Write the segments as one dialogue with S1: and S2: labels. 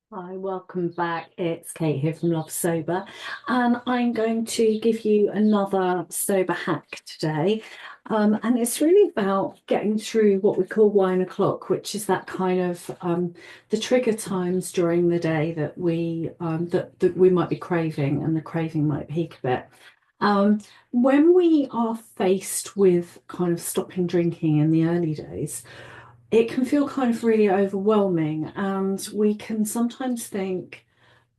S1: Hi, welcome back. It's Kate here from Love Sober, and I'm going to give you another sober hack today. And it's really about getting through what we call wine o'clock, which is that kind of the trigger times during the day that we might be craving, and the craving might peak a bit. When we are faced with kind of stopping drinking in the early days, it can feel kind of really overwhelming, and we can sometimes think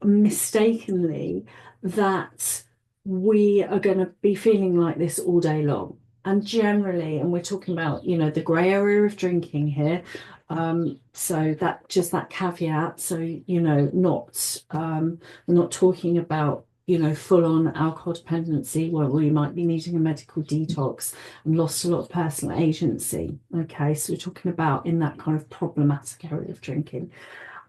S1: mistakenly that we are going to be feeling like this all day long. And generally, and we're talking about, the grey area of drinking here. So that just that caveat. So, we're not talking about, full on alcohol dependency where we might be needing a medical detox and lost a lot of personal agency. Okay, so we're talking about in that kind of problematic area of drinking.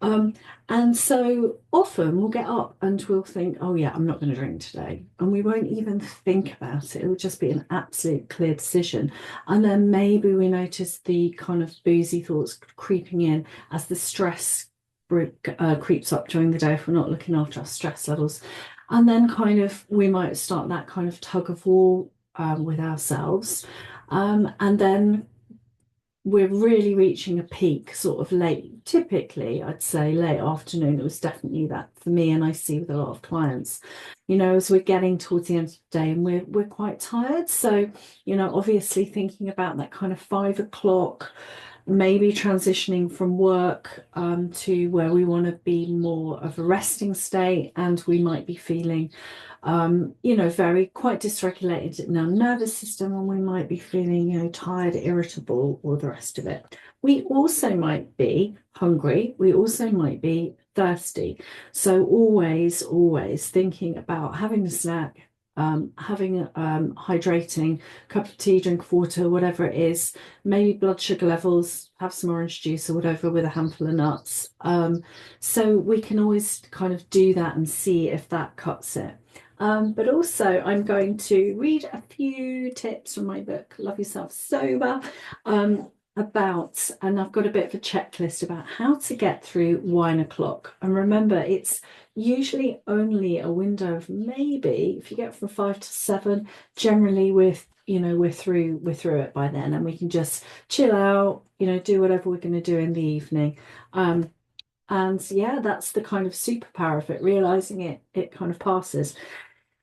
S1: Um, and so often we'll get up and we'll think, oh yeah, I'm not going to drink today. And we won't even think about it. It will just be an absolute clear decision. And then maybe we notice the kind of boozy thoughts creeping in as the stress creeps up during the day if we're not looking after our stress levels. And then kind of we might start that kind of tug of war with ourselves. And then we're really reaching a peak sort of late, typically, I'd say late afternoon. It was definitely that for me, and I see with a lot of clients, as we're getting towards the end of the day and we're quite tired. So, obviously thinking about that kind of 5 o'clock, maybe transitioning from work to where we want to be more of a resting state, and we might be feeling very quite dysregulated in our nervous system, and we might be feeling, tired, irritable, or the rest of it. We also might be hungry. We also might be thirsty. So always thinking about having a snack, having hydrating cup of tea, drink of water, whatever it is, maybe blood sugar levels, have some orange juice or whatever with a handful of nuts. So we can always kind of do that and see if that cuts it. But also, I'm going to read a few tips from my book, Love Yourself Sober, and I've got a bit of a checklist about how to get through wine o'clock. And remember, it's usually only a window of maybe, if you get from 5 to 7, generally we're through it by then, and we can just chill out, do whatever we're going to do in the evening. And yeah, that's the kind of superpower of it, realizing it kind of passes.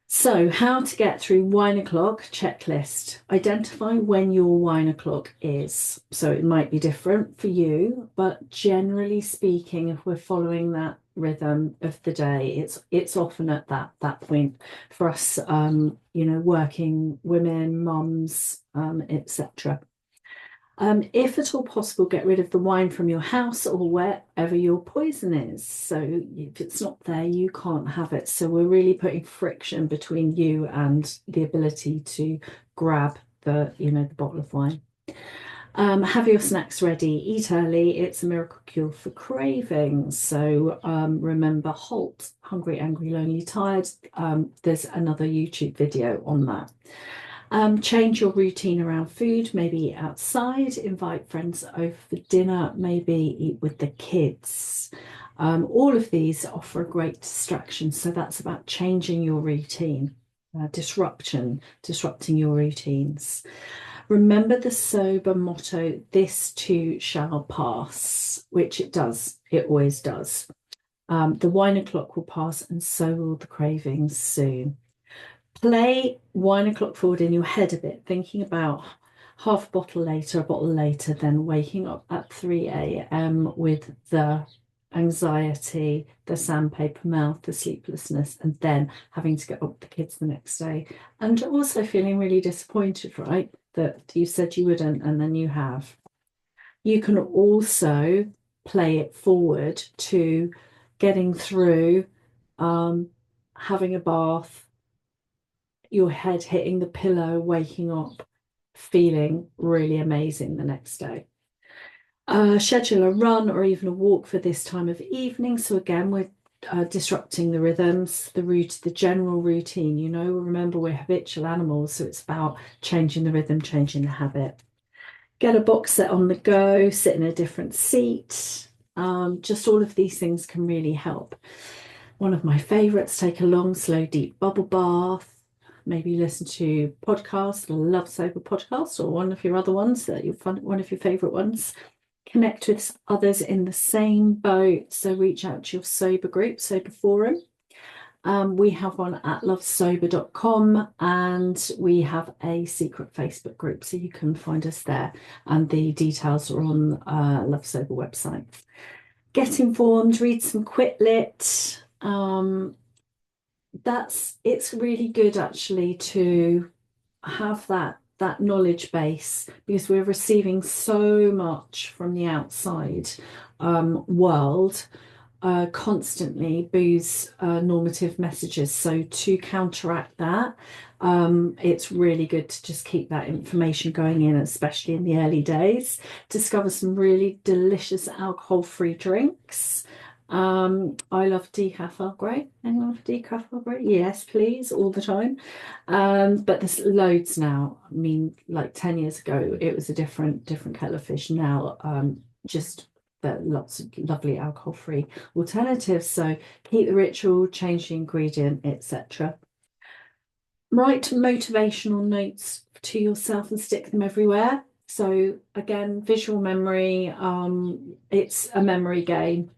S1: So, how to get through wine o'clock checklist. Identify when your wine o'clock is. So, it might be different for you, but generally speaking, if we're following that rhythm of the day, it's often at that point for us, working women, mums, etc. If at all possible, get rid of the wine from your house or wherever your poison is. So if it's not there, you can't have it. So we're really putting friction between you and the ability to grab the bottle of wine. Have your snacks ready, eat early. It's a miracle cure for cravings. So remember, halt, hungry, angry, lonely, tired. There's another YouTube video on that. Change your routine around food, maybe eat outside, invite friends over for dinner, maybe eat with the kids. All of these offer a great distraction. So that's about changing your routine, disrupting your routines. Remember the sober motto, this too shall pass, which it does. It always does. The wine o'clock will pass, and so will the cravings soon. Play wine o'clock forward in your head a bit, thinking about half a bottle later, a bottle later, then waking up at 3 a.m. with the anxiety, the sandpaper mouth, the sleeplessness, and then having to get up with the kids the next day. And also feeling really disappointed, right? That you said you wouldn't, and then you have. You can also play it forward to getting through, having a bath, your head hitting the pillow, waking up, feeling really amazing the next day. Schedule a run or even a walk for this time of evening. So again, we're disrupting the rhythms, the general routine. Remember we're habitual animals, so it's about changing the rhythm, changing the habit. Get a box set on the go, sit in a different seat. Just all of these things can really help. One of my favorites, take a long, slow, deep bubble bath. Maybe listen to podcasts, the Love Sober podcast, or one of your other ones that you'll find, one of your favorite ones. Connect with others in the same boat. So reach out to your sober group, sober forum. We have one at lovesober.com, and we have a secret Facebook group, so you can find us there. And the details are on Love Sober website. Get informed, read some Quit Lit. It's really good actually to have that knowledge base, because we're receiving so much from the outside world constantly, booze normative messages. So to counteract that, it's really good to just keep that information going in, especially in the early days. Discover some really delicious alcohol-free drinks. I love decaf Earl Grey. Anyone love decaf Earl Grey? Yes, please, all the time. But there's loads now. I mean, like 10 years ago, it was a different kettle of fish. Now, just lots of lovely alcohol-free alternatives. So keep the ritual, change the ingredient, etc. Write motivational notes to yourself and stick them everywhere. So again, visual memory, it's a memory game.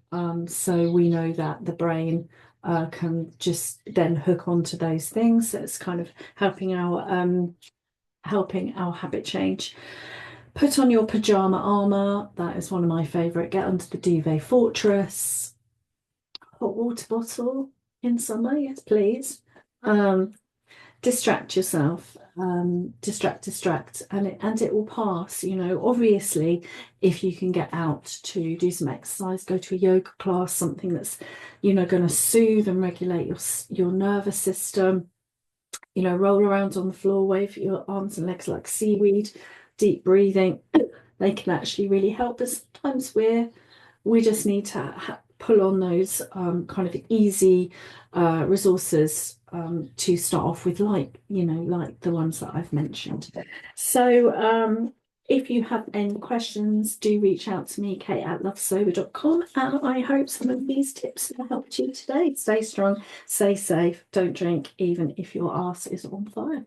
S1: So we know that the brain can just then hook onto those things. So it's kind of helping our habit change. Put on your pajama armor. That is one of my favorite. Get under the duvet fortress. Hot water bottle in summer, yes, please. Distract yourself. Distract, and it will pass. You know, obviously, if you can get out to do some exercise, go to a yoga class, something that's, you know, going to soothe and regulate your nervous system. You know, roll around on the floor, wave your arms and legs like seaweed. Deep breathing, they can actually really help us. Sometimes we just need to pull on those kind of easy resources to start off with, like, you know, like the ones that I've mentioned. So if you have any questions, do reach out to me, Kate at lovesober.com, and I hope some of these tips have helped you today. Stay strong, stay safe, don't drink even if your arse is on fire.